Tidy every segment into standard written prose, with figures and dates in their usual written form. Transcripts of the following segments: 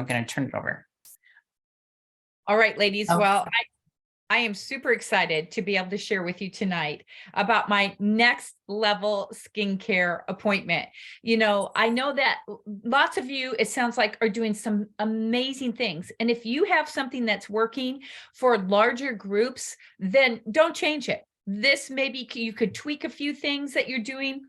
we're going to turn it over. All right, ladies. Oh. Well, I am super excited to be able to share with you tonight about my next level skincare appointment. You know, I know that lots of you, it sounds like, are doing some amazing things. And if you have something that's working for larger groups, then don't change it. This maybe you could tweak a few things that you're doing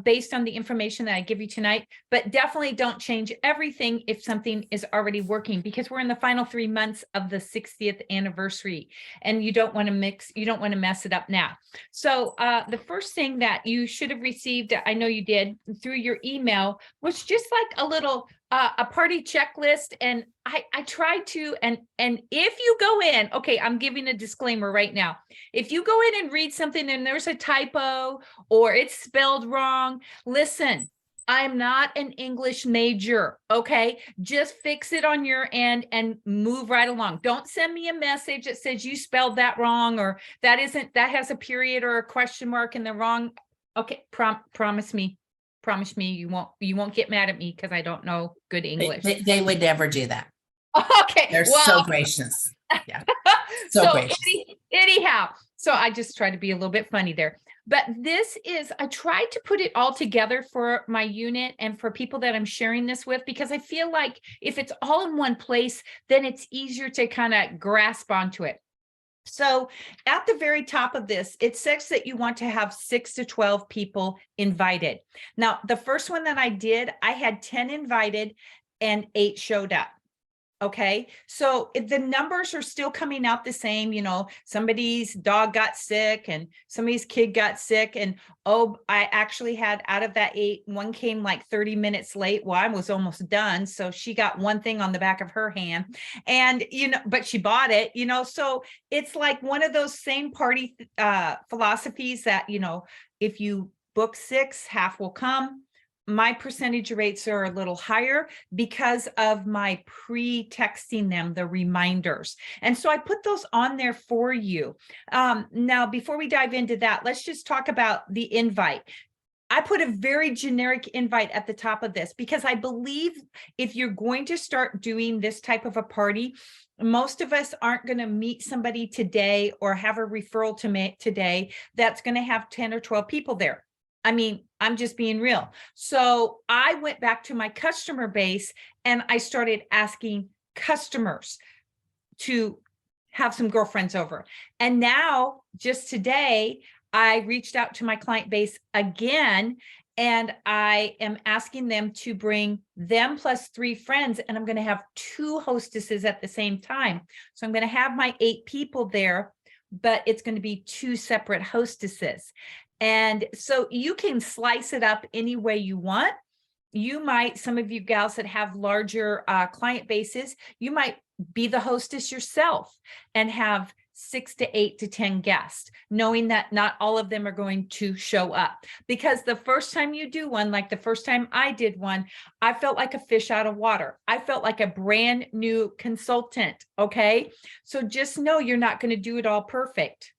based on the information that I give you tonight, but definitely don't change everything if something is already working, because we're in the final 3 months of the 60th anniversary and you don't want to mess it up now. So the first thing that you should have received, I know you did, through your email, was just like a little a party checklist. And I tried to, and if you go in, okay, I'm giving a disclaimer right now. If you go in and read something and there's a typo or it's spelled wrong, listen, I'm not an English major, okay? Just fix it on your end and move right along. Don't send me a message that says you spelled that wrong, or that has a period or a question mark in the wrong. Okay, promise me you won't get mad at me because I don't know good English. They would never do that. Okay. They're so gracious. Yeah. So gracious. Anyhow, so I just try to be a little bit funny there. But I tried to put it all together for my unit and for people that I'm sharing this with, because I feel like if it's all in one place, then it's easier to kind of grasp onto it. So at the very top of this, it says that you want to have 6 to 12 people invited. Now, the first one that I did, I had 10 invited and 8 showed up. Okay, so the numbers are still coming out the same. You know, somebody's dog got sick and somebody's kid got sick. And I actually had, out of that 8, one came like 30 minutes late. Well, I was almost done. So she got one thing on the back of her hand, and, you know, but she bought it, you know, so it's like one of those same party philosophies that, you know, if you book 6, half will come. My percentage rates are a little higher because of my pre-texting them the reminders. And so I put those on there for you. Now, before we dive into that, let's just talk about the invite. I put a very generic invite at the top of this because I believe if you're going to start doing this type of a party, most of us aren't going to meet somebody today or have a referral to make today that's going to have 10 or 12 people there. I mean, I'm just being real. So I went back to my customer base and I started asking customers to have some girlfriends over. And now, just today, I reached out to my client base again, and I am asking them to bring them plus 3 friends, and I'm going to have 2 hostesses at the same time. So I'm going to have my 8 people there, but it's going to be 2 separate hostesses. And so you can slice it up any way you want. You might, some of you gals that have larger client bases, you might be the hostess yourself and have 6 to 8 to 10 guests, knowing that not all of them are going to show up. Because the first time you do one, like the first time I did one, I felt like a fish out of water. I felt like a brand new consultant. Okay. So just know you're not going to do it all perfect.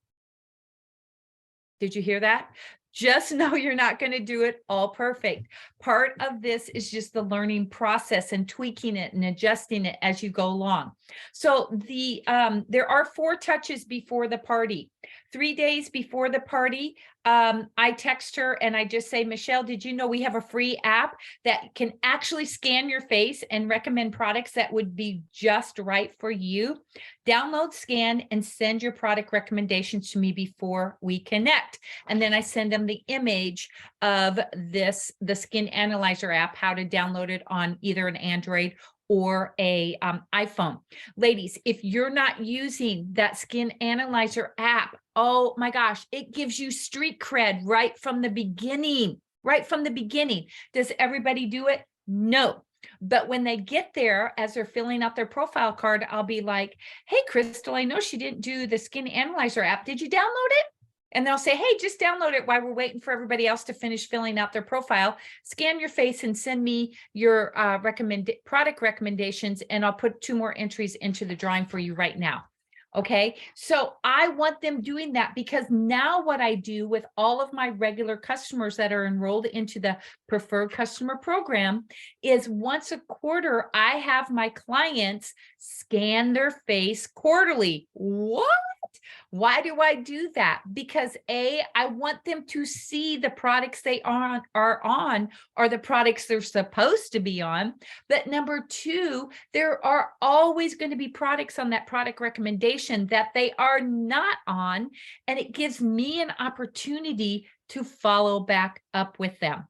Did you hear that? Just know you're not going to do it all perfect. Part of this is just the learning process and tweaking it and adjusting it as you go along. So there are 4 touches before the party. 3 days before the party, I text her and I just say, Michelle, did you know we have a free app that can actually scan your face and recommend products that would be just right for you? Download, scan, and send your product recommendations to me before we connect. And then I send them the image of the Skin Analyzer app, how to download it on either an Android or a iPhone. Ladies, if you're not using that Skin Analyzer app, oh my gosh, it gives you street cred right from the beginning, Does everybody do it? No. But when they get there, as they're filling out their profile card, I'll be like, hey, Crystal, I know she didn't do the Skin Analyzer app. Did you download it? And they'll say, hey, just download it while we're waiting for everybody else to finish filling out their profile. Scan your face and send me your product recommendations, and I'll put 2 more entries into the drawing for you right now. Okay, so I want them doing that because now what I do with all of my regular customers that are enrolled into the preferred customer program is once a quarter, I have my clients scan their face quarterly. What? Why do I do that? Because I want them to see the products they are on are the products they're supposed to be on. But number two, there are always going to be products on that product recommendation that they are not on. And it gives me an opportunity to follow back up with them.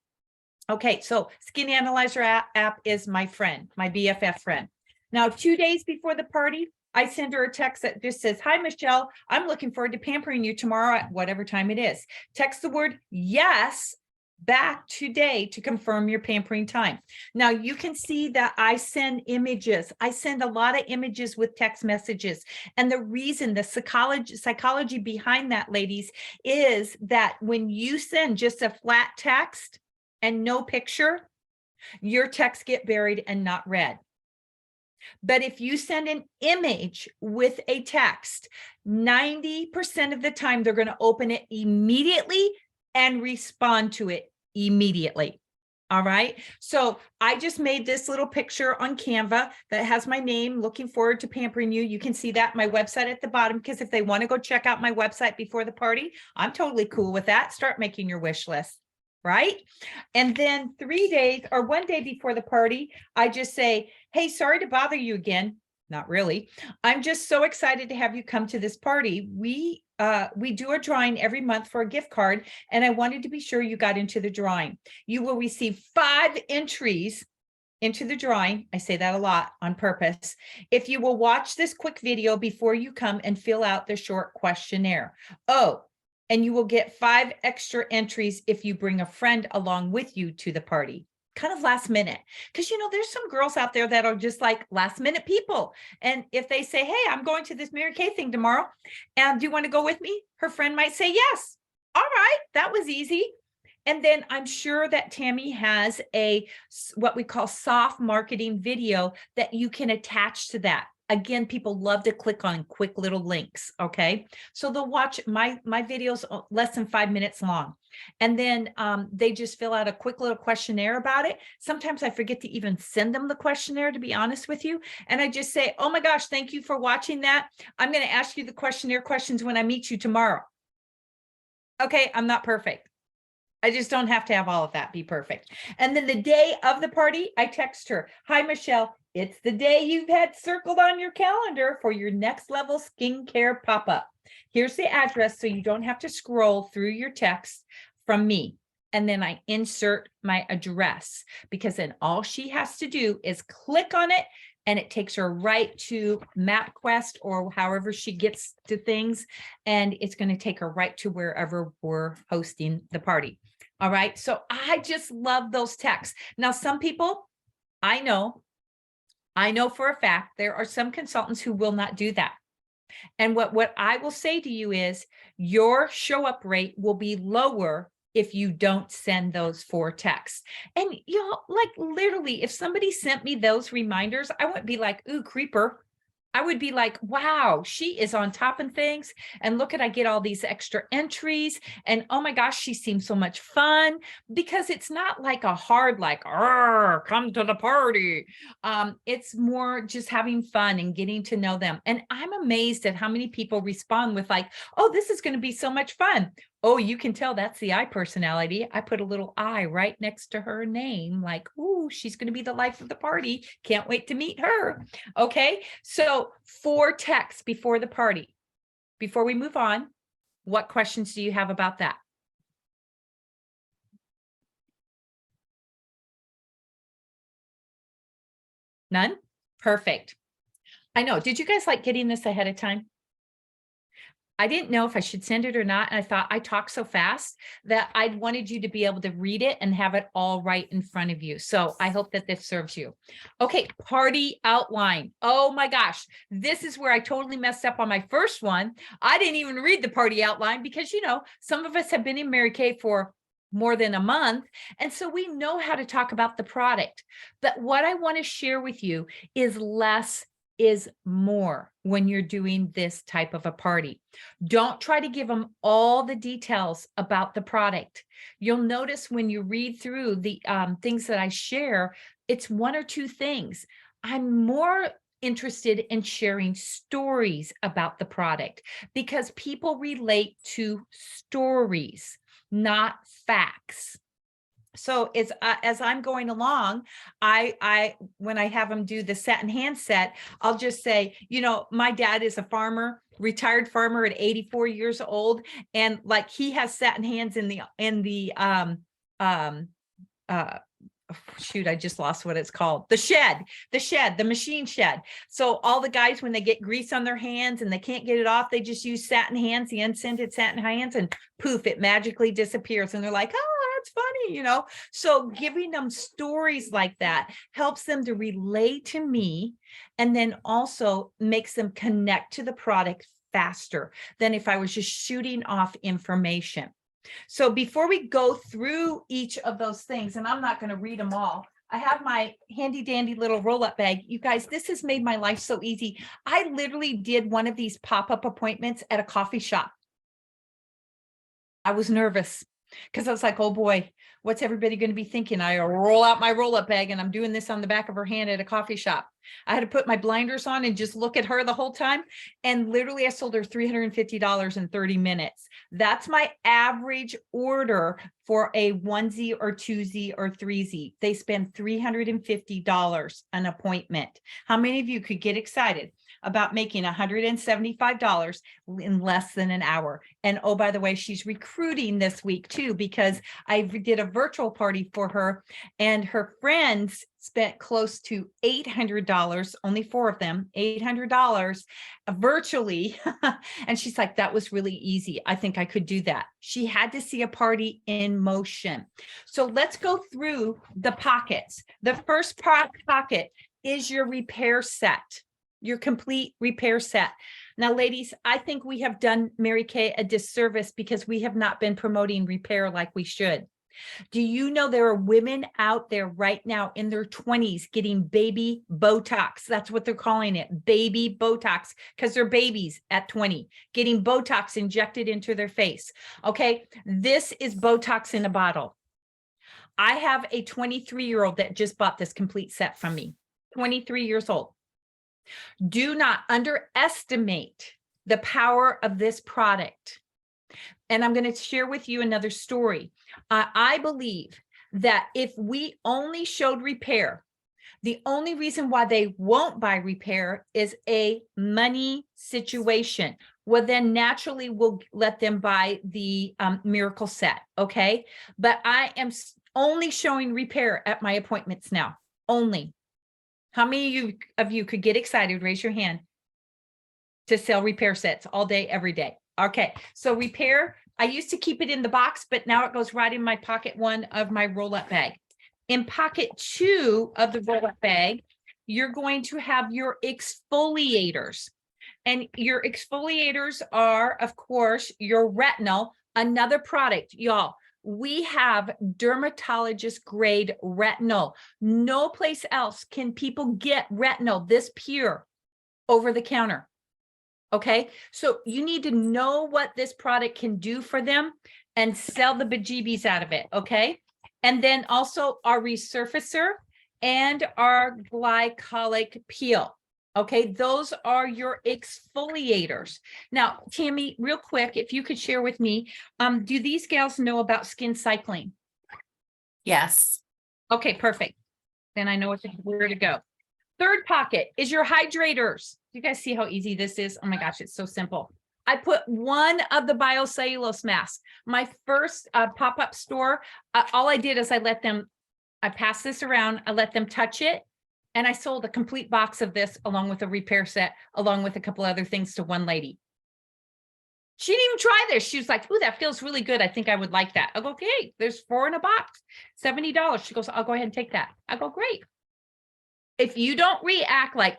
Okay, so Skin Analyzer app is my friend, my BFF friend. Now, 2 days before the party, I send her a text that just says, "Hi, Michelle, I'm looking forward to pampering you tomorrow at whatever time it is." Text the word yes back today to confirm your pampering time. Now, you can see that I send images. I send a lot of images with text messages. And the reason, the psychology behind that, ladies, is that when you send just a flat text and no picture, your texts get buried and not read. But if you send an image with a text, 90% of the time, they're going to open it immediately and respond to it immediately. All right. So I just made this little picture on Canva that has my name, "Looking forward to pampering you." You can see that my website at the bottom, because if they want to go check out my website before the party, I'm totally cool with that. Start making your wish list. Right. And then 3 days or 1 day before the party, I just say, "Hey, sorry to bother you again." Not really. "I'm just so excited to have you come to this party. We do a drawing every month for a gift card, and I wanted to be sure you got into the drawing. You will receive 5 entries into the drawing." I say that a lot on purpose. "If you will watch this quick video before you come and fill out the short questionnaire. Oh, and you will get 5 extra entries if you bring a friend along with you to the party." Kind of last minute, because there's some girls out there that are just like last minute people. And if they say, "Hey, I'm going to this Mary Kay thing tomorrow, and do you want to go with me?" Her friend might say yes. All right, that was easy. And then I'm sure that Tammy has what we call soft marketing video that you can attach to that. Again, people love to click on quick little links. Okay, so they'll watch my videos less than 5 minutes long, and then they just fill out a quick little questionnaire about it. Sometimes I forget to even send them the questionnaire, to be honest with you, and I just say, "Oh my gosh, thank you for watching that. I'm going to ask you the questionnaire questions when I meet you tomorrow." Okay, I'm not perfect. I just don't have to have all of that be perfect. And then the day of the party, I text her, "Hi, Michelle. It's the day you've had circled on your calendar for your next level skincare pop-up. Here's the address so you don't have to scroll through your text from me." And then I insert my address, because then all she has to do is click on it, and it takes her right to MapQuest or however she gets to things. And it's going to take her right to wherever we're hosting the party. All right. So I just love those texts. Now, some people, I know for a fact, there are some consultants who will not do that. And what I will say to you is your show up rate will be lower if you don't send those 4 texts. And like literally, if somebody sent me those reminders, I wouldn't be like, "Ooh, creeper." I would be like, "Wow, she is on top of things. And look I get all these extra entries. And oh my gosh, she seems so much fun." Because it's not like a hard, like, "Arr, come to the party." It's more just having fun and getting to know them. And I'm amazed at how many people respond with like, "Oh, this is going to be so much fun." Oh, you can tell that's the I personality. I put a little I right next to her name, like, "Ooh, she's going to be the life of the party. Can't wait to meet her." Okay, so 4 texts before the party. Before we move on, what questions do you have about that? None? Perfect. I know. Did you guys like getting this ahead of time? I didn't know if I should send it or not. And I thought I talk so fast that I wanted you to be able to read it and have it all right in front of you. So I hope that this serves you. Okay, party outline. Oh my gosh, this is where I totally messed up on my first one. I didn't even read the party outline because, some of us have been in Mary Kay for more than a month. And so we know how to talk about the product. But what I want to share with you is less is more when you're doing this type of a party. Don't try to give them all the details about the product. You'll notice when you read through the things that I share, it's one or two things. I'm more interested in sharing stories about the product because people relate to stories, not facts. So as I'm going along, I when I have them do the set and hand set, I'll just say, you know, my dad is a farmer, retired farmer at 84 years old, and like he has satin hands in the shoot, I just lost what it's called. The machine shed. So all the guys, when they get grease on their hands and they can't get it off, they just use satin hands, the unscented satin hands, and poof, it magically disappears. And they're like, oh, that's funny, you know? So giving them stories like that helps them to relate to me, and then also makes them connect to the product faster than if I was just shooting off information. So before we go through each of those things, and I'm not going to read them all, I have my handy dandy little roll-up bag. You guys, this has made my life so easy. I literally did one of these pop-up appointments at a coffee shop. I was nervous because I was like, oh boy, what's everybody going to be thinking? I roll out my roll-up bag and I'm doing this on the back of her hand at a coffee shop. I had to put my blinders on and just look at her the whole time. And literally I sold her $350 in 30 minutes. That's my average order for a onesie or twosie or threesie. They spend $350 an appointment. How many of you could get excited about making $175 in less than an hour? And oh, by the way, she's recruiting this week too, because I did a virtual party for her and her friends spent close to $800, only 4 of them, $800 virtually. And she's like, that was really easy. I think I could do that. She had to see a party in motion. So let's go through the pockets. The first pocket is your repair set, your complete repair set. Now, ladies, I think we have done Mary Kay a disservice because we have not been promoting repair like we should. Do you know there are women out there right now in their 20s getting baby Botox? That's what they're calling it, baby Botox, because they're babies at 20, getting Botox injected into their face. Okay, this is Botox in a bottle. I have a 23-year-old that just bought this complete set from me, 23 years old. Do not underestimate the power of this product. And I'm going to share with you another story. I believe that if we only showed repair, the only reason why they won't buy repair is a money situation. Well, then naturally we'll let them buy the miracle set. Okay. But I am only showing repair at my appointments now. Only. How many of you could get excited? Raise your hand to sell repair sets all day, every day. Okay, so repair, I used to keep it in the box, but now it goes right in my pocket 1 of my roll-up bag. In pocket 2 of the roll-up bag, you're going to have your exfoliators. And your exfoliators are, of course, your retinol, another product, y'all. We have dermatologist grade retinol. No place else can people get retinol this pure over the counter. Okay, so you need to know what this product can do for them and sell the bejeebies out of it. Okay, and then also our resurfacer and our glycolic peel. Okay, those are your exfoliators. Now, Tammy, real quick, if you could share with me, do these gals know about skin cycling? Yes. Okay, perfect. Then I know where to go. Third pocket is your hydrators. You guys see how easy this is? Oh my gosh, it's so simple. I put 1 of the biocellulose masks. My first pop-up store, all I did is I passed this around, I let them touch it, and I sold a complete box of this along with a repair set, along with a couple other things to one lady. She didn't even try this. She was like, ooh, that feels really good. I think I would like that. I go, okay, there's 4 in a box, $70. She goes, I'll go ahead and take that. I go, great. If you don't react like,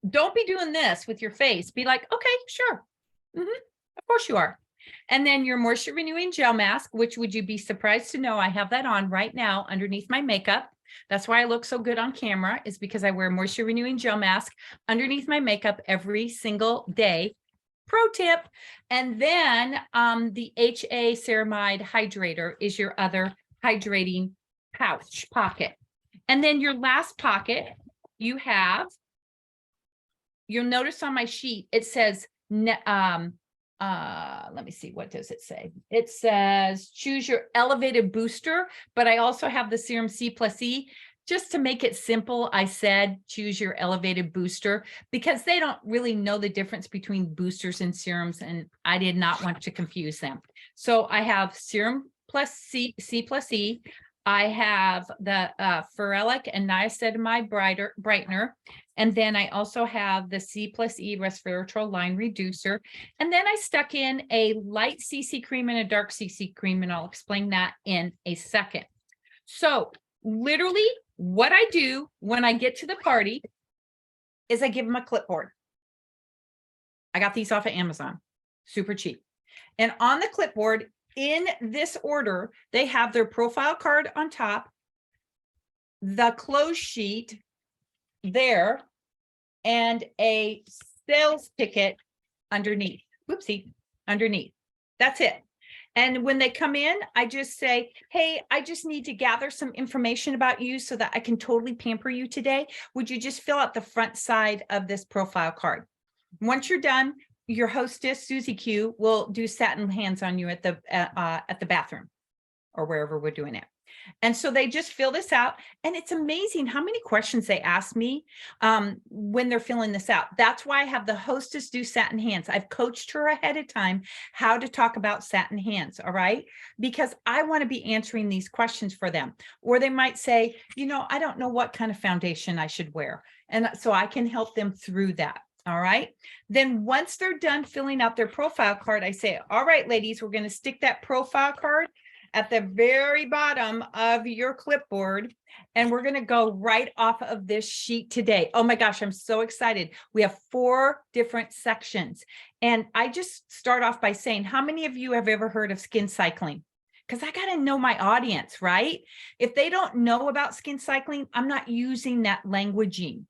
don't be doing this with your face. Be like, okay, sure. Of course you are. And then your moisture renewing gel mask, which would you be surprised to know I have that on right now underneath my makeup. That's why I look so good on camera, is because I wear moisture renewing gel mask underneath my makeup every single day. Pro tip. And then the HA ceramide hydrator is your other hydrating pocket. And then your last pocket, you'll notice on my sheet, it says, let me see, what does it say? It says, choose your elevated booster, but I also have the serum C+E. Just to make it simple, I said, choose your elevated booster, because they don't really know the difference between boosters and serums, and I did not want to confuse them. So I have serum plus C+E. I have the ferulic and niacinamide brightener. And then I also have the C+E resveratrol line reducer. And then I stuck in a light CC cream and a dark CC cream, and I'll explain that in a second. So literally what I do when I get to the party is I give them a clipboard. I got these off of Amazon, super cheap. And on the clipboard, in this order, they have their profile card on top, the close sheet there, and a sales ticket underneath. Whoopsie, underneath. That's it. And when they come in, I just say, hey, I just need to gather some information about you so that I can totally pamper you today. Would you just fill out the front side of this profile card? Once you're done, your hostess, Susie Q, will do satin hands on you at the bathroom or wherever we're doing it. And so they just fill this out, and it's amazing how many questions they ask me when they're filling this out. That's why I have the hostess do satin hands. I've coached her ahead of time how to talk about satin hands, all right? Because I want to be answering these questions for them. Or they might say, I don't know what kind of foundation I should wear. And so I can help them through that. All right. Then once they're done filling out their profile card, I say, all right, ladies, we're going to stick that profile card at the very bottom of your clipboard, and we're going to go right off of this sheet today. Oh my gosh, I'm so excited. We have 4 different sections. And I just start off by saying, how many of you have ever heard of skin cycling? Because I got to know my audience, right? If they don't know about skin cycling, I'm not using that languaging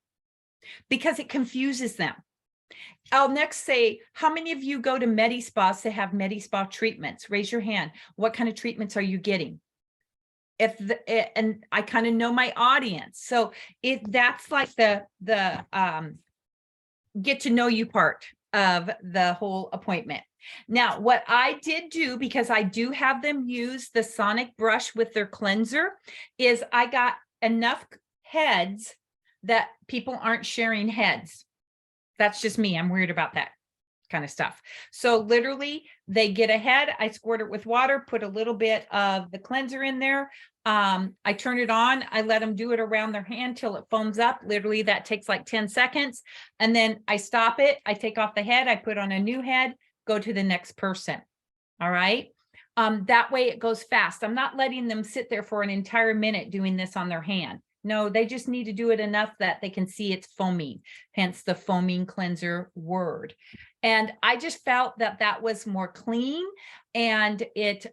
because it confuses them. I'll next say, how many of you go to Medi-spas to have Medi-spa treatments? Raise your hand. What kind of treatments are you getting? And I kind of know my audience. So that's like the get to know you part of the whole appointment. Now, what I did do, because I do have them use the sonic brush with their cleanser, is I got enough heads that people aren't sharing heads. That's just me. I'm weird about that kind of stuff. So literally they get a head, I squirt it with water, put a little bit of the cleanser in there. I turn it on. I let them do it around their hand till it foams up. Literally that takes like 10 seconds. And then I stop it. I take off the head. I put on a new head, go to the next person. All right. That way it goes fast. I'm not letting them sit there for an entire minute doing this on their hand. No, they just need to do it enough that they can see it's foaming, hence the foaming cleanser word. And I just felt that that was more clean, and it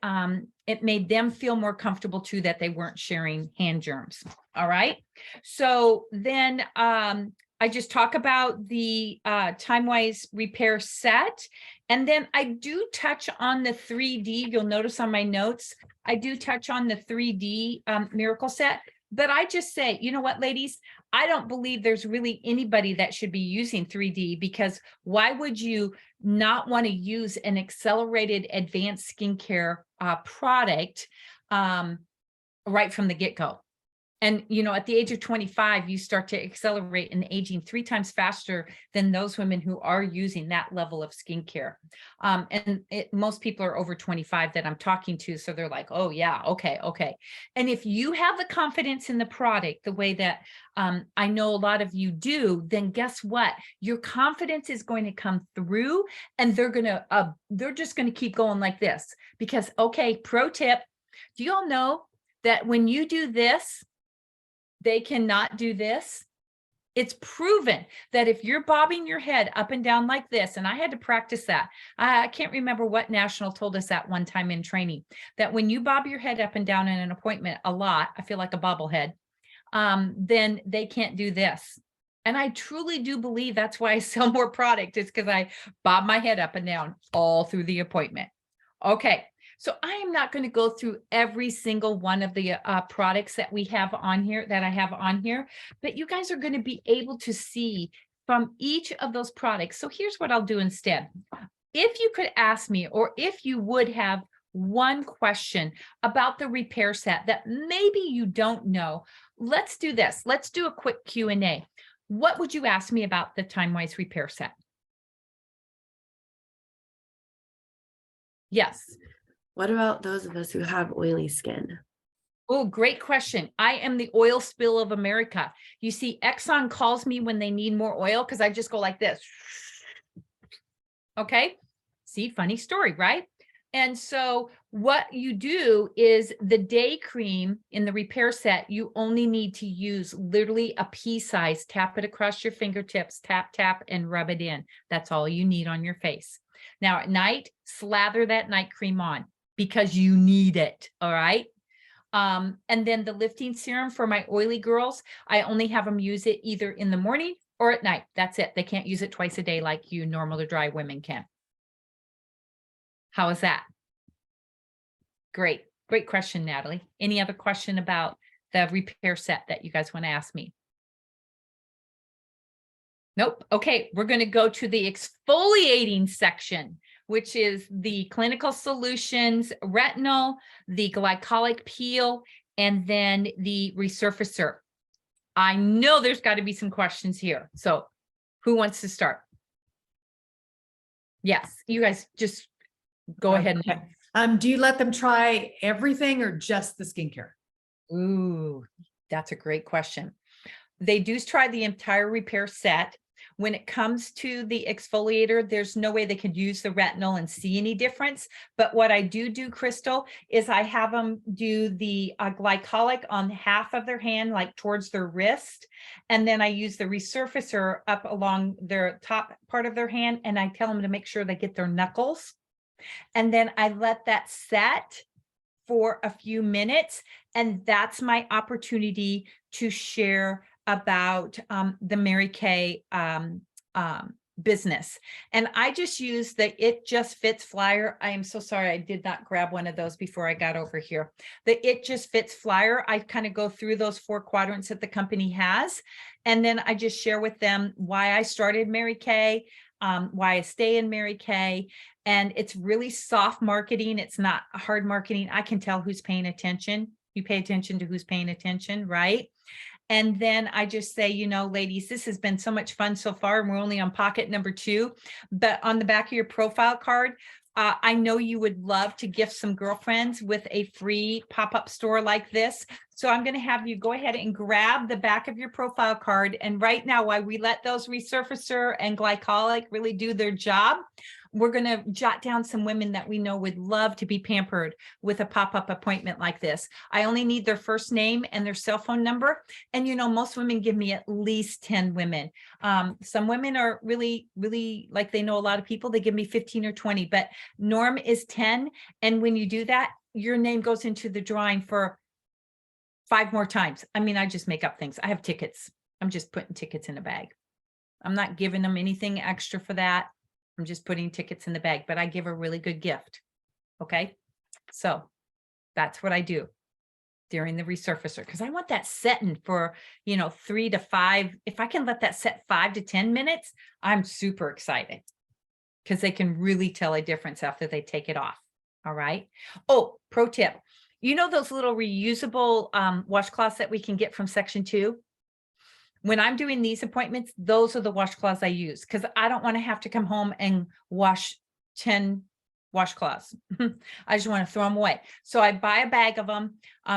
made them feel more comfortable too, that they weren't sharing hand germs. All right. So then I just talk about the time-wise repair set. And then I do touch on the 3D. You'll notice on my notes, I do touch on the 3D miracle set. But I just say, you know what, ladies, I don't believe there's really anybody that should be using 3D, because why would you not want to use an accelerated advanced skincare product right from the get-go? And, at the age of 25, you start to accelerate in aging 3 times faster than those women who are using that level of skincare. Most people are over 25 that I'm talking to. So they're like, oh yeah, okay. And if you have the confidence in the product, the way that I know a lot of you do, then guess what? Your confidence is going to come through, and they're just going to keep going like this. Because, okay, pro tip, do you all know that when you do this, they cannot do this? It's proven that if you're bobbing your head up and down like this, and I had to practice that. I can't remember what national told us that one time in training, that when you bob your head up and down in an appointment a lot, I feel like a bobblehead, then they can't do this. And I truly do believe that's why I sell more product. It's because I bob my head up and down all through the appointment. Okay, so I am not going to go through every single one of the products that we have on here, that I have on here, but you guys are going to be able to see from each of those products. So here's what I'll do instead. If you could ask me, or if you would have one question about the repair set that maybe you don't know, let's do this. Let's do a quick Q&A. What would you ask me about the Time-Wise repair set? Yes. What about those of us who have oily skin? Oh, great question. I am the oil spill of America. You see, Exxon calls me when they need more oil because I just go like this. Okay. See, funny story, right? And so what you do is the day cream in the repair set, you only need to use literally a pea size, tap it across your fingertips, tap, tap, and rub it in. That's all you need on your face. Now at night, slather that night cream on because you need it. All right. And then the lifting serum for my oily girls, I only have them use it either in the morning or at night. That's it. They can't use it twice a day like you normal to dry women can. How is that? Great. Great question, Natalie. Any other question about the repair set that you guys want to ask me? Nope. Okay. We're going to go to the exfoliating section, which is the Clinical Solutions retinol, the glycolic peel, and then the resurfacer. I know there's got to be some questions here. So who wants to start? Yes, you guys just go ahead. Okay. Do you let them try everything or just the skincare? Ooh, that's a great question. They do try the entire repair set. When it comes to the exfoliator, there's no way they could use the retinol and see any difference. But what I do, Crystal, is I have them do the glycolic on half of their hand, like towards their wrist. And then I use the resurfacer up along their top part of their hand. And I tell them to make sure they get their knuckles. And then I let that set for a few minutes. And that's my opportunity to share about the Mary Kay business. And I just use the It Just Fits flyer. I am so sorry I did not grab one of those before I got over here. The It Just Fits flyer, I kind of go through those 4 quadrants that the company has. And then I just share with them why I started Mary Kay, why I stay in Mary Kay. And it's really soft marketing. It's not hard marketing. I can tell who's paying attention. You pay attention to who's paying attention, right? And then I just say, you know, ladies, this has been so much fun so far. And we're only on pocket number 2, but on the back of your profile card, I know you would love to gift some girlfriends with a free pop-up store like this. So I'm going to have you go ahead and grab the back of your profile card. And right now, while we let those resurfacer and glycolic really do their job, we're going to jot down some women that we know would love to be pampered with a pop-up appointment like this. I only need their first name and their cell phone number. And, you know, most women give me at least 10 women. Some women are really, really like they know a lot of people. They give me 15 or 20, but norm is 10. And when you do that, your name goes into the drawing for 5 more times. I mean, I just make up things. I have tickets. I'm just putting tickets in a bag. I'm not giving them anything extra for that. I'm just putting tickets in the bag, but I give a really good gift. Okay. So that's what I do during the resurfacer, because I want that setting for, you know, 3 to 5. If I can let that set 5 to 10 minutes, I'm super excited because they can really tell a difference after they take it off. All right. Oh, pro tip. You know, those little reusable washcloths that we can get from Section 2? When I'm doing these appointments, those are the washcloths I use because I don't want to have to come home and wash 10 washcloths. I just want to throw them away. So I buy a bag of them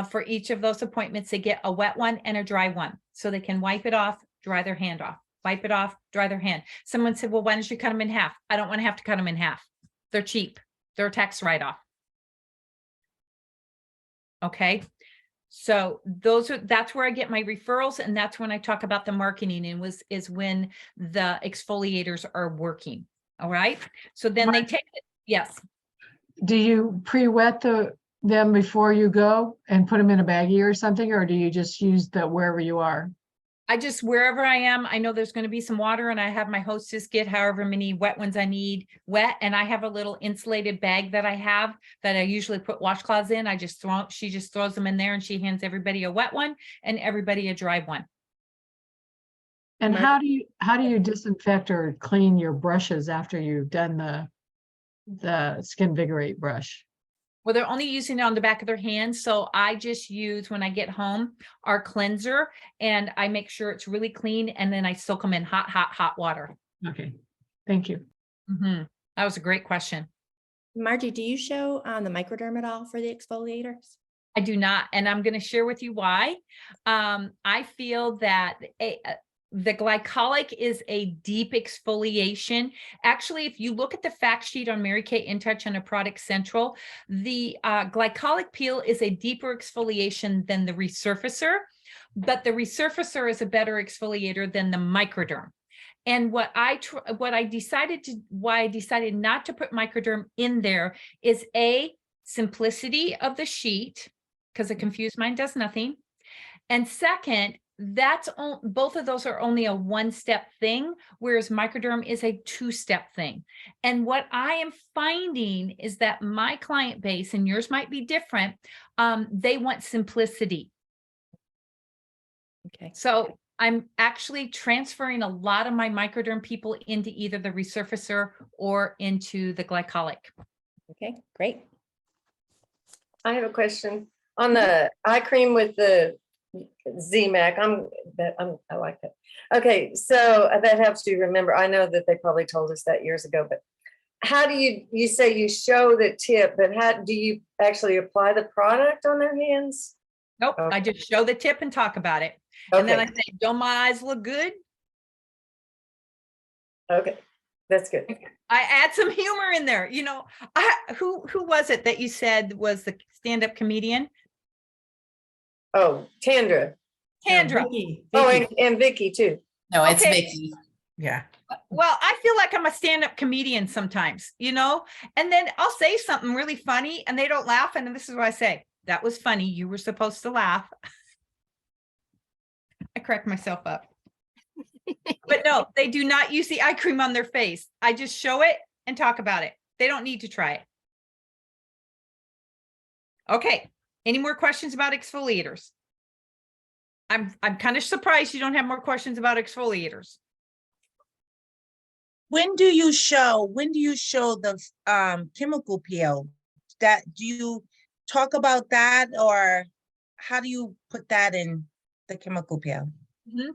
for each of those appointments. They get a wet one and a dry one so they can wipe it off, dry their hand off, wipe it off, dry their hand. Someone said, well, why don't you cut them in half? I don't want to have to cut them in half. They're cheap. They're a tax write-off. Okay. So that's where I get my referrals. And that's when I talk about the marketing and is when the exfoliators are working. All right. So then they take it. Yes. Do you pre-wet the them before you go and put them in a baggie or something, or do you just use the wherever you are? I just, wherever I am, I know there's going to be some water and I have my hostess get however many wet ones I need wet. And I have a little insulated bag that I have that I usually put washcloths in. She just throws them in there and she hands everybody a wet one and everybody a dry one. And Margi- how do you disinfect or clean your brushes after you've done the Skin Vigorate brush? Well, they're only using it on the back of their hands. So I just use, when I get home, our cleanser, and I make sure it's really clean. And then I soak them in hot water. Okay, thank you. That was a great question. Margie, do you show the microderm at all for the exfoliators? I do not, and I'm going to share with you why. I feel that the glycolic is a deep exfoliation. Actually, if you look at the fact sheet on Mary Kay InTouch and a Product Central, the glycolic peel is a deeper exfoliation than the resurfacer, but the resurfacer is a better exfoliator than the microderm. And why I decided not to put microderm in there is simplicity of the sheet, because a confused mind does nothing. And second, both of those are only a one-step thing, whereas microderm is a two-step thing. And what I am finding is that my client base, and yours might be different, they want simplicity. Okay. So I'm actually transferring a lot of my microderm people into either the resurfacer or into the glycolic. Okay, great. I have a question on the eye cream with the ZMAC. I like that. Okay, so that helps you remember. I know that they probably told us that years ago, but how do you say you show the tip, but how do you actually apply the product on their hands? Nope, Okay. I just show the tip and talk about it. And then I Okay, say, don't my eyes look good? okay, that's good. I add some humor in there. You know, who was it that you said was the stand-up comedian? Oh, Tandra. Tandra. Vicky, Oh, Vicky. and Vicky too. No, it's Okay. Vicky. Yeah. Well, I feel like I'm a stand-up comedian sometimes, you know, and then I'll say something really funny and they don't laugh. And this is what I say. That was funny. You were supposed to laugh. I crack myself up. But no, they do not use the eye cream on their face. I just show it and talk about it. They don't need to try it. Okay. Any more questions about exfoliators? I'm kind of surprised you don't have more questions about exfoliators. When do you show the chemical peel? Do you talk about that, or how do you put that in the chemical peel?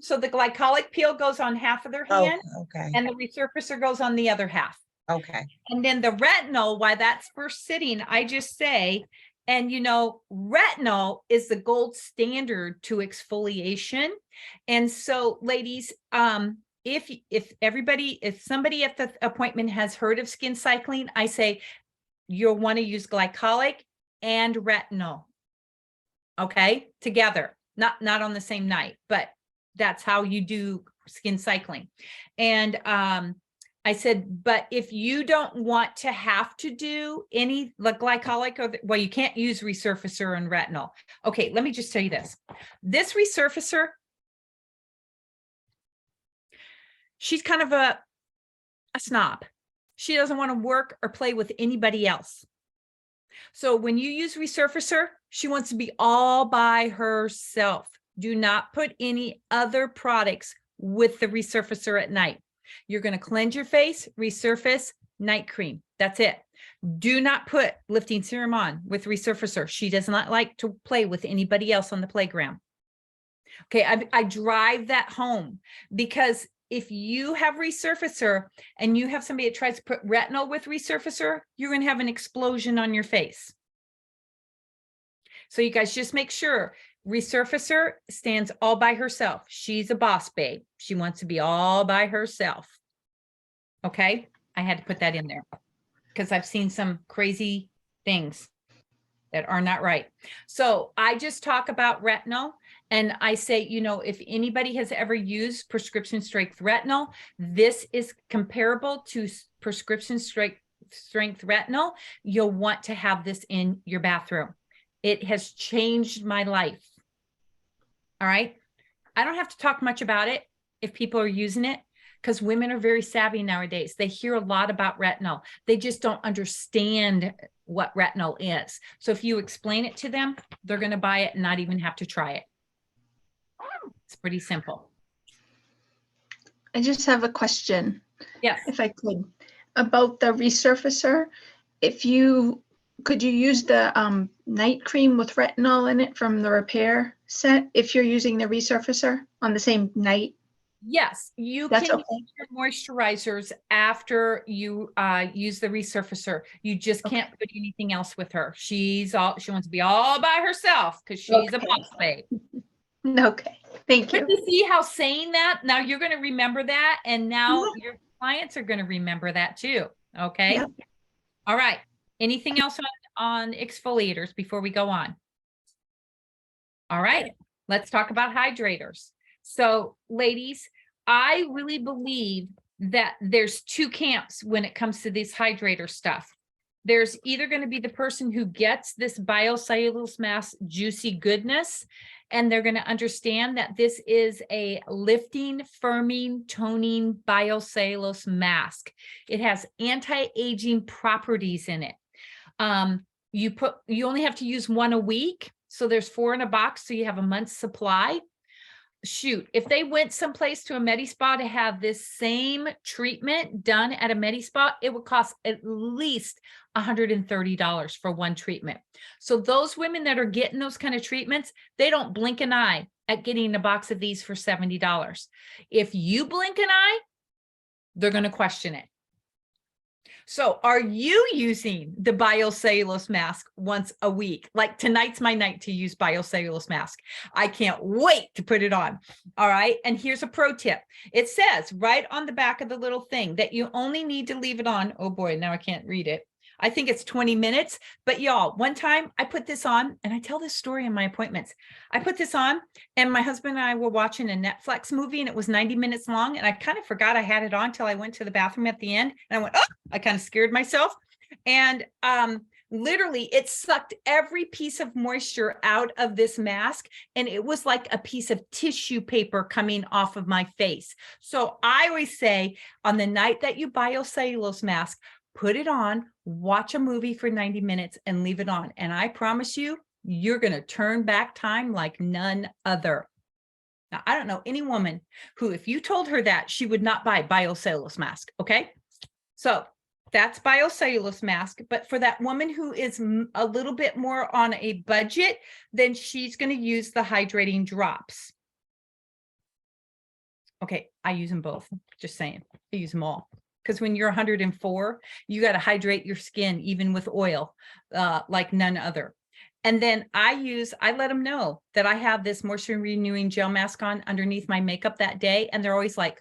So the glycolic peel goes on half of their hand Okay, and the resurfacer goes on the other half. okay. And then the retinol, while that's first sitting, I just say, and you know, retinol is the gold standard to exfoliation. And so ladies, if somebody at the appointment has heard of skin cycling, I say, you'll want to use glycolic and retinol. Okay, together, not on the same night, but that's how you do skin cycling. And I said, but if you don't want to have to do any glycolic, well, you can't use resurfacer and retinol. Okay, let me just tell you this. This resurfacer, she's kind of a snob. She doesn't want to work or play with anybody else. So when you use resurfacer, she wants to be all by herself. Do not put any other products with the resurfacer at night. You're going to cleanse your face, resurface, night cream. That's it. Do not put lifting serum on with resurfacer. She does not like to play with anybody else on the playground. Okay, I drive that home because if you have resurfacer and you have somebody that tries to put retinol with resurfacer, you're going to have an explosion on your face. So you guys just make sure resurfacer stands all by herself. She's a boss babe. She wants to be all by herself. Okay, I had to put that in there because I've seen some crazy things that are not right. So I just talk about retinol and I say, you know, if anybody has ever used prescription strength retinol, this is comparable to prescription strength strength retinol, you'll want to have this in your bathroom. It has changed my life. All right. I don't have to talk much about it if people are using it, because women are very savvy nowadays. They hear a lot about retinol. They just don't understand what retinol is. So if you explain it to them, they're going to buy it and not even have to try it. It's pretty simple. I just have a question, Yes. if I could, about the resurfacer. Could you use the night cream with retinol in it from the repair set if you're using the resurfacer on the same night? Yes, you That's can okay. use your moisturizers after you use the resurfacer. You just can't put anything else with her. She wants to be all by herself because she's a Okay. boss babe. Okay, thank But you. you see how saying that, now you're going to remember that, and now your clients are going to remember that too. Okay. Yep. All right. Anything else on exfoliators before we go on? All right. Let's talk about hydrators. So ladies, I really believe that there's two camps when it comes to this hydrator stuff. There's either going to be the person who gets this biocellulose mask juicy goodness, and they're going to understand that this is a lifting, firming, toning biocellulose mask. It has anti-aging properties in it. You only have to use one a week. So there's 4 in a box. So you have a month's supply. Shoot, if they went someplace to a Medi-Spa to have this same treatment done at a Medi-Spa, it would cost at least $130 for one treatment. So those women that are getting those kind of treatments, they don't blink an eye at getting a box of these for $70. If you blink an eye, they're going to question it. So are you using the biocellulose mask once a week? Like tonight's my night to use biocellulose mask. I can't wait to put it on. All right. And here's a pro tip. It says right on the back of the little thing that you only need to leave it on. Oh boy, now I can't read it. I think it's 20 minutes, but y'all, one time I put this on, and I tell this story in my appointments. I put this on and my husband and I were watching a Netflix movie, and it was 90 minutes long. And I kind of forgot I had it on till I went to the bathroom at the end, and I went, oh, I kind of scared myself. And literally it sucked every piece of moisture out of this mask. And it was like a piece of tissue paper coming off of my face. So I always say, on the night that you biocellulose mask, put it on, watch a movie for 90 minutes and leave it on. And I promise you, you're going to turn back time like none other. Now, I don't know any woman who, if you told her that, she would not buy biocellulose mask. Okay. So that's biocellulose mask. But for that woman who is a little bit more on a budget, then she's going to use the hydrating drops. Okay. I use them both. Just saying. I use them all. Because when you're 104, you got to hydrate your skin, even with oil, like none other. And then I let them know that I have this moisture renewing gel mask on underneath my makeup that day. And they're always like,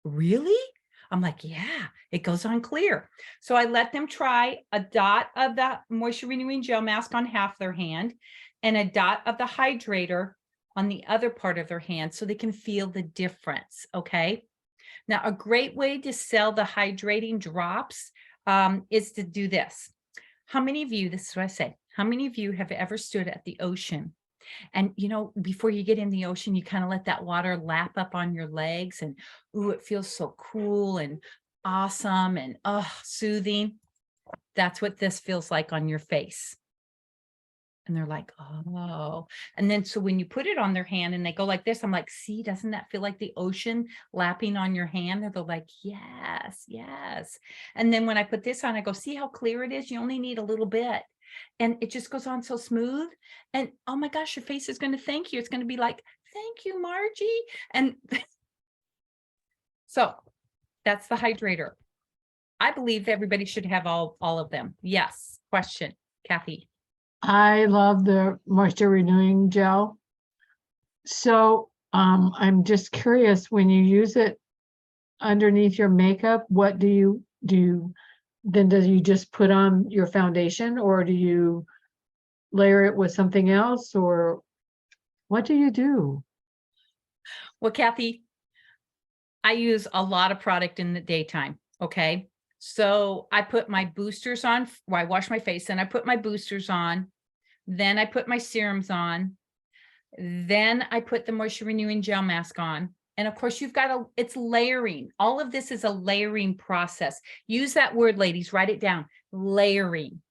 really? I'm like, yeah, it goes on clear. So I let them try a dot of that moisture renewing gel mask on half their hand and a dot of the hydrator on the other part of their hand so they can feel the difference. Okay. Now, a great way to sell the hydrating drops is to do this. How many of you, this is what I say, how many of you have ever stood at the ocean? And, you know, before you get in the ocean, you kind of let that water lap up on your legs and, ooh, it feels so cool and awesome and soothing. That's what this feels like on your face. And they're like, oh, and then so when you put it on their hand and they go like this, I'm like, see, doesn't that feel like the ocean lapping on your hand? And they're like, yes, yes. And then when I put this on, I go, see how clear it is? You only need a little bit. And it just goes on so smooth. And oh my gosh, your face is going to thank you. It's going to be like, thank you, Margie. And so that's the hydrator. I believe everybody should have all of them. Yes. Question, Kathy. I love the moisture renewing gel. So I'm just curious, when you use it underneath your makeup, what do you do? Then do you just put on your foundation, or do you layer it with something else, or what do you do? Well, Kathy, I use a lot of product in the daytime. Okay. So I put my boosters on, well, I wash my face, and I put my boosters on, then I put my serums on, then I put the moisture renewing gel mask on. And of course you've got it's layering. All of this is a layering process. Use that word, ladies, write it down, layering.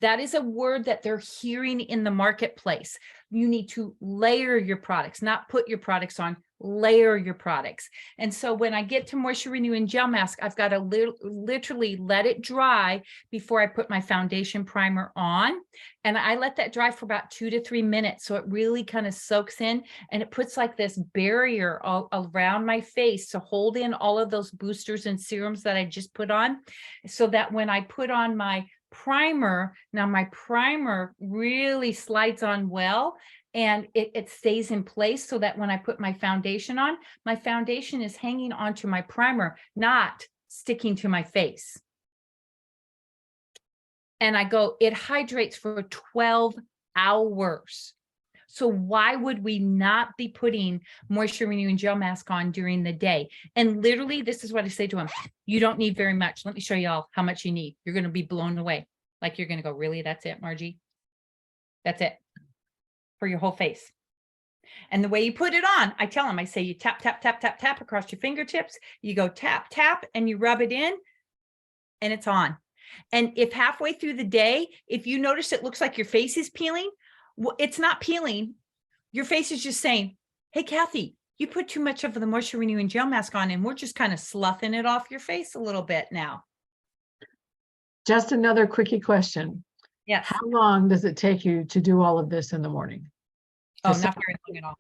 That is a word that they're hearing in the marketplace. You need to layer your products, not put your products on, layer your products. And so when I get to moisture renewing gel mask, I've got to literally let it dry before I put my foundation primer on. And I let that dry for about 2 to 3 minutes. So it really kind of soaks in, and it puts like this barrier all around my face to hold in all of those boosters and serums that I just put on, so that when I put on my primer, now my primer really slides on well, and it stays in place, so that when I put my foundation on, my foundation is hanging onto my primer, not sticking to my face. And I go, it hydrates for 12 hours. So why would we not be putting moisture renewing gel mask on during the day? And literally, this is what I say to them. You don't need very much. Let me show you all how much you need. You're going to be blown away. Like, you're going to go, really? That's it, Margie? That's it for your whole face. And the way you put it on, I tell them, I say, you tap, tap, tap, tap, tap across your fingertips. You go tap, tap, and you rub it in, and it's on. And if halfway through the day, if you notice it looks like your face is peeling, well, it's not peeling. Your face is just saying, hey, Kathy, you put too much of the moisture renewing gel mask on, and we're just kind of sloughing it off your face a little bit now. Just another quickie question. Yes. How long does it take you to do all of this in the morning? Oh, Just- not very long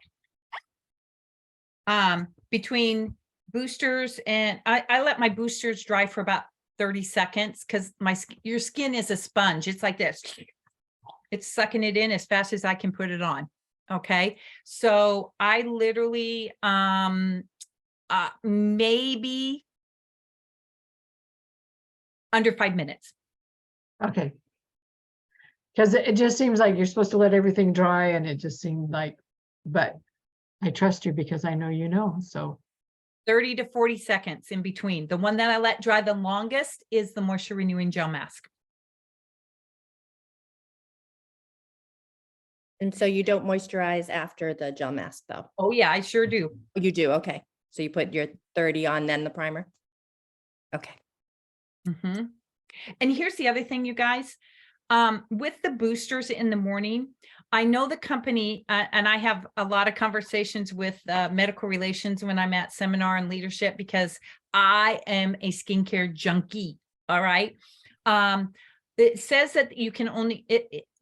at all. Between boosters and I let my boosters dry for about 30 seconds, because your skin is a sponge. It's like this. It's sucking it in as fast as I can put it on. Okay. So I literally maybe under 5 minutes. Okay. Because it just seems like you're supposed to let everything dry, and it just seemed like, but I trust you because I know you know, so. 30 to 40 seconds in between. The one that I let dry the longest is the moisture renewing gel mask. And so you don't moisturize after the gel mask though? Oh yeah, I sure do. You do, okay. So you put your 30 on, then the primer? Okay. Mm-hmm. And here's the other thing, you guys. With the boosters in the morning, I know the company, and I have a lot of conversations with medical relations when I'm at seminar and leadership, because I am a skincare junkie. All right. It says that you can only,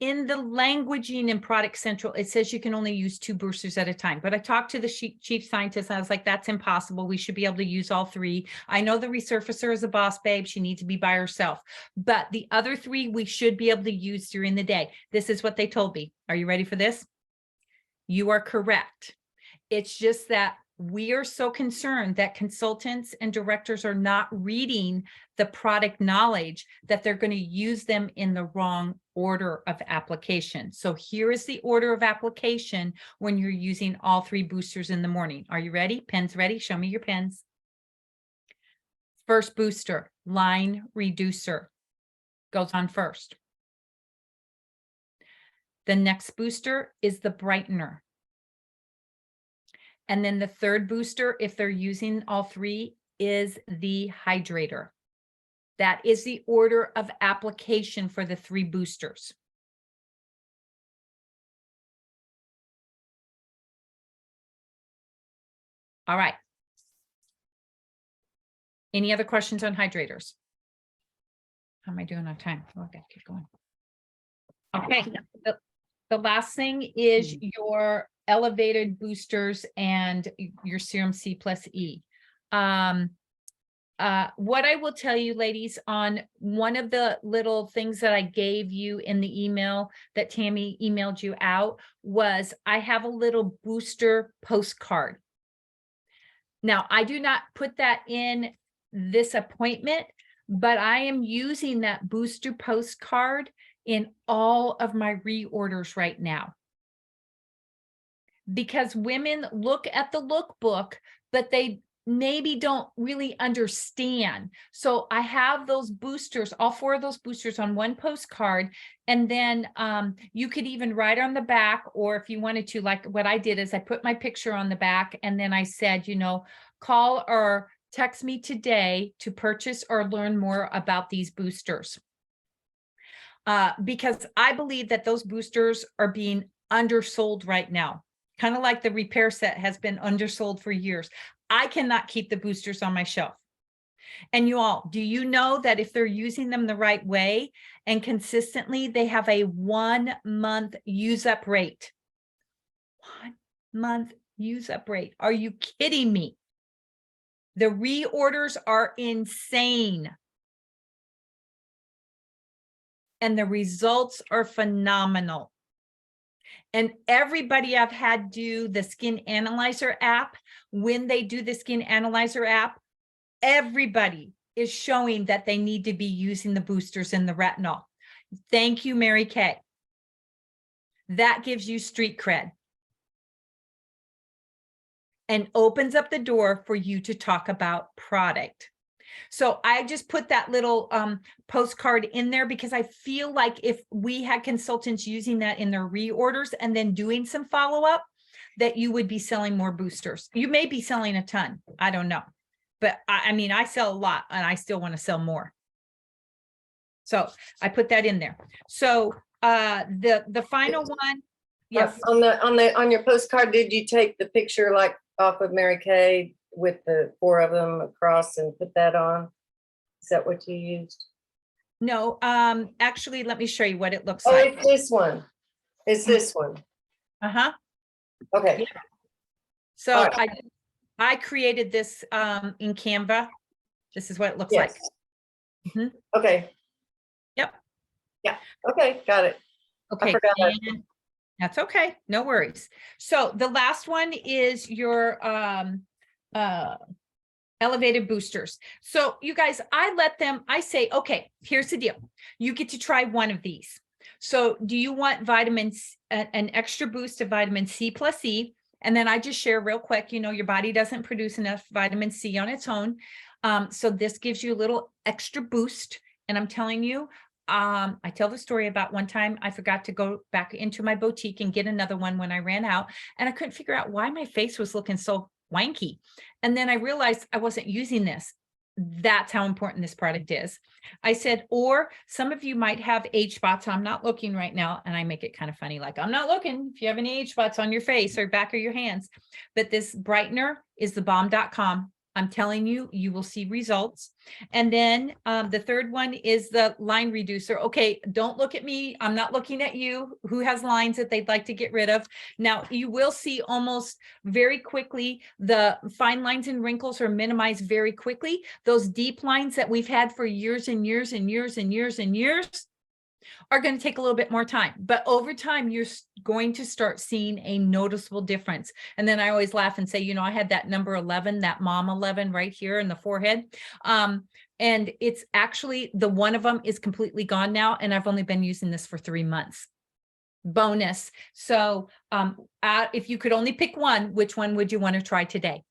in the languaging in Product Central, it says you can only use 2 boosters at a time. But I talked to the chief scientist, and I was like, that's impossible. We should be able to use all 3. I know the resurfacer is a boss babe. She needs to be by herself. But the other 3 we should be able to use during the day. This is what they told me. Are you ready for this? You are correct. It's just that we are so concerned that consultants and directors are not reading the product knowledge that they're going to use them in the wrong order of application. So here is the order of application when you're using all 3 boosters in the morning. Are you ready? Pens ready? Show me your pens. First booster, line reducer, goes on first. The next booster is the brightener. And then the third booster, if they're using all 3, is the hydrator. That is the order of application for the 3 boosters. All right. Any other questions on hydrators? How am I doing on time? Oh, okay, keep going. Okay. The last thing is your elevated boosters and your serum C+E. What I will tell you, ladies, on one of the little things that I gave you in the email that Tammy emailed you out was I have a little booster postcard. Now, I do not put that in this appointment, but I am using that booster postcard in all of my reorders right now. Because women look at the lookbook, but they maybe don't really understand. So I have those boosters, all 4 of those boosters on one postcard. And then you could even write on the back, or if you wanted to, like what I did is I put my picture on the back and then I said, you know, call or text me today to purchase or learn more about these boosters. Because I believe that those boosters are being undersold right now. Kind of like the repair set has been undersold for years. I cannot keep the boosters on my shelf. And you all, do you know that if they're using them the right way and consistently, they have a 1-month use up rate? 1-month use up rate. Are you kidding me? The reorders are insane. And the results are phenomenal. And everybody I've had do the Skin Analyzer app, when they do the Skin Analyzer app, everybody is showing that they need to be using the boosters and the retinol. Thank you, Mary Kay. That gives you street cred and opens up the door for you to talk about product. So I just put that little postcard in there because I feel like if we had consultants using that in their reorders and then doing some follow-up, that you would be selling more boosters. You may be selling a ton, I don't know. But I mean, I sell a lot and I still want to sell more. So I put that in there. So the final one, yes. On your postcard, did you take the picture like off of Mary Kay with the 4 of them across and put that on? Is that what you used? No, actually, let me show you what it looks Oh, like. it's this one. It's this one. Uh-huh. Okay. So All right. I created this in Canva. This is what it looks Yes. like. Mhm. Okay. Yep. Yeah. Okay. Got it. Okay. forgot that. and that's okay. No worries. So the last one is your elevated boosters. So you guys, I say, okay, here's the deal. You get to try one of these. So do you want vitamins, an extra boost of vitamin C plus E? And then I just share real quick, you know, your body doesn't produce enough vitamin C on its own. So this gives you a little extra boost. And I'm telling you, I tell the story about one time I forgot to go back into my boutique and get another one when I ran out, and I couldn't figure out why my face was looking so wanky. And then I realized I wasn't using this. That's how important this product is. I said, or some of you might have age spots. I'm not looking right now. And I make it kind of funny, like I'm not looking if you have any age spots on your face or back of your hands. But this brightener is the bomb.com. I'm telling you, you will see results. And then the third one is the line reducer. Okay, don't look at me. I'm not looking at you. Who has lines that they'd like to get rid of? Now, you will see almost very quickly the fine lines and wrinkles are minimized very quickly. Those deep lines that we've had for years and years and years and years and years are going to take a little bit more time, but over time, you're going to start seeing a noticeable difference. And then I always laugh and say, you know, I had that number 11, that mom 11 right here in the forehead. And it's actually the one of them is completely gone now. And I've only been using this for 3 months. Bonus. So if you could only pick one, which one would you want to try today?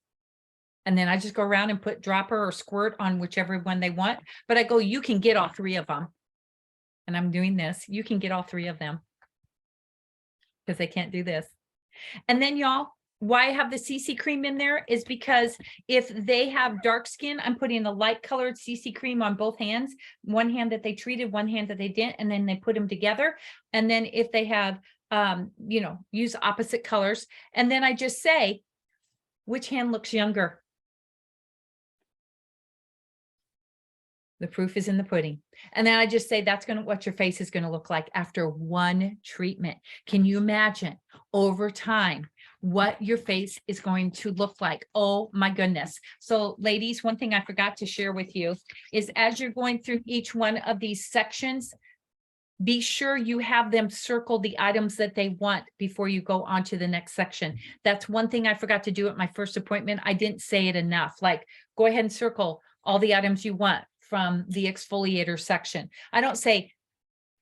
And then I just go around and put dropper or squirt on whichever one they want. But I go, you can get all 3 of them. And I'm doing this, you can get all 3 of them because they can't do this. And then y'all, why I have the CC cream in there is because if they have dark skin, I'm putting the light colored CC cream on both hands, one hand that they treated, one hand that they didn't, and then they put them together. And then if they have, you know, use opposite colors. And then I just say, which hand looks younger? The proof is in the pudding. And then I just say, that's what your face is going to look like after one treatment. Can you imagine over time what your face is going to look like? Oh my goodness. So ladies, one thing I forgot to share with you is as you're going through each one of these sections, be sure you have them circle the items that they want before you go on to the next section. That's one thing I forgot to do at my first appointment. I didn't say it enough. Like, go ahead and circle all the items you want from the exfoliator section. I don't say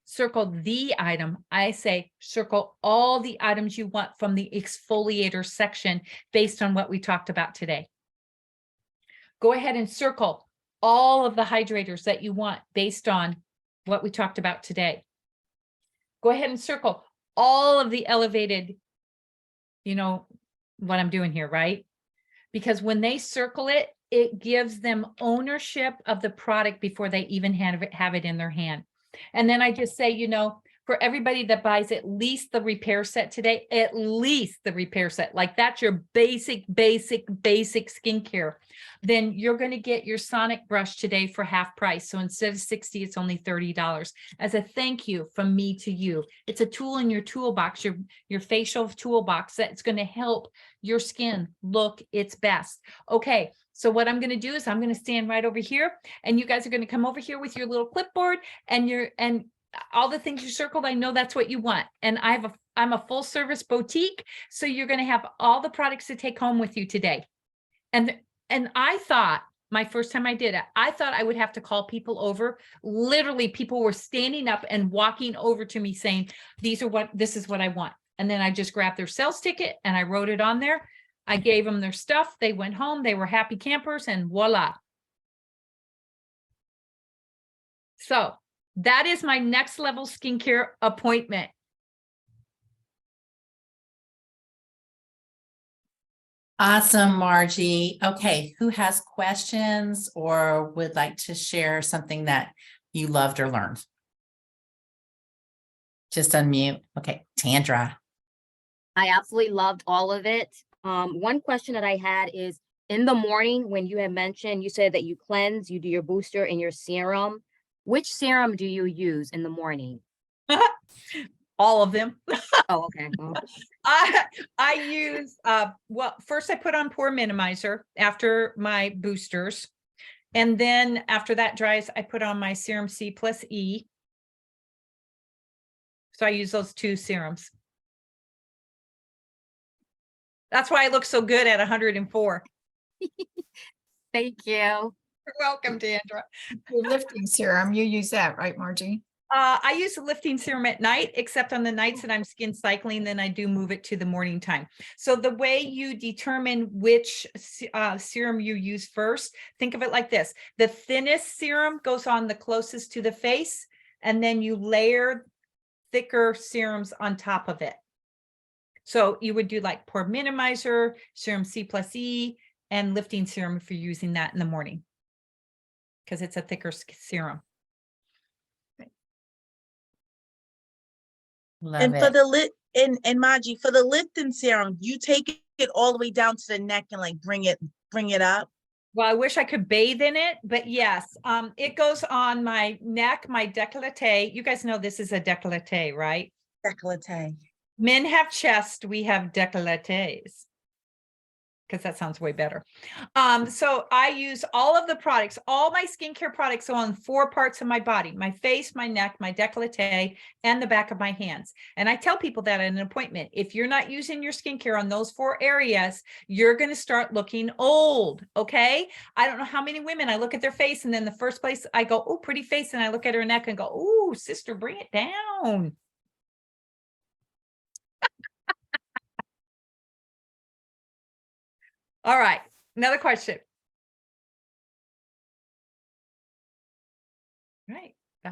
circle the item. I say circle all the items you want from the exfoliator section based on what we talked about today. Go ahead and circle all of the hydrators that you want based on what we talked about today. Go ahead and circle all of the elevated, you know, what I'm doing here, right? Because when they circle it, it gives them ownership of the product before they even have it in their hand. And then I just say, you know, for everybody that buys at least the repair set today, at least the repair set, like that's your basic skincare, then you're going to get your sonic brush today for half price. So instead of 60, it's only $30 as a thank you from me to you. It's a tool in your toolbox, your facial toolbox that's going to help your skin look its best. Okay. So what I'm going to do is I'm going to stand right over here, and you guys are going to come over here with your little clipboard and all the things you circled. I know that's what you want. And I'm a full service boutique. So you're going to have all the products to take home with you today. And I thought my first time I did it, I thought I would have to call people over. Literally, people were standing up and walking over to me saying, this is what I want. And then I just grabbed their sales ticket and I wrote it on there. I gave them their stuff. They went home. They were happy campers, and voila. So that is my next level skincare appointment. Awesome, Margie. Okay, who has questions or would like to share something that you loved or learned? Just unmute. Okay, Tandra. I absolutely loved all of it. One question that I had is, in the morning when you had mentioned, you said that you cleanse, you do your booster and your serum. Which serum do you use in the morning? All of them. Oh, okay. Oh. I use, well, first I put on pore minimizer after my boosters. And then after that dries, I put on my serum C+E. So I use those two serums. That's why I look so good at 104. Thank you. You're welcome, Dandra. Your lifting serum, you use that, right, Margie? I use the lifting serum at night, except on the nights that I'm skin cycling, then I do move it to the morning time. So the way you determine which serum you use first, think of it like this. The thinnest serum goes on the closest to the face, and then you layer thicker serums on top of it. So you would do like pore minimizer, serum C+E, and lifting serum if you're using that in the morning, because it's a thicker serum. Love And it. for the and Margie, for the lifting serum, you take it all the way down to the neck and like bring it up. Well, I wish I could bathe in it, but yes, it goes on my neck, my décolleté. You guys know this is a décolleté, right? Décolleté. Men have chest, we have décolletés. Because that sounds way better. So I use all of the products, all my skincare products go on 4 parts of my body: my face, my neck, my décolleté, and the back of my hands. And I tell people that at an appointment, if you're not using your skincare on those 4 areas, you're going to start looking old. Okay. I don't know how many women I look at their face, and then the first place I go, oh, pretty face. And I look at her neck and go, oh, sister, bring it down. All right, another question. All right.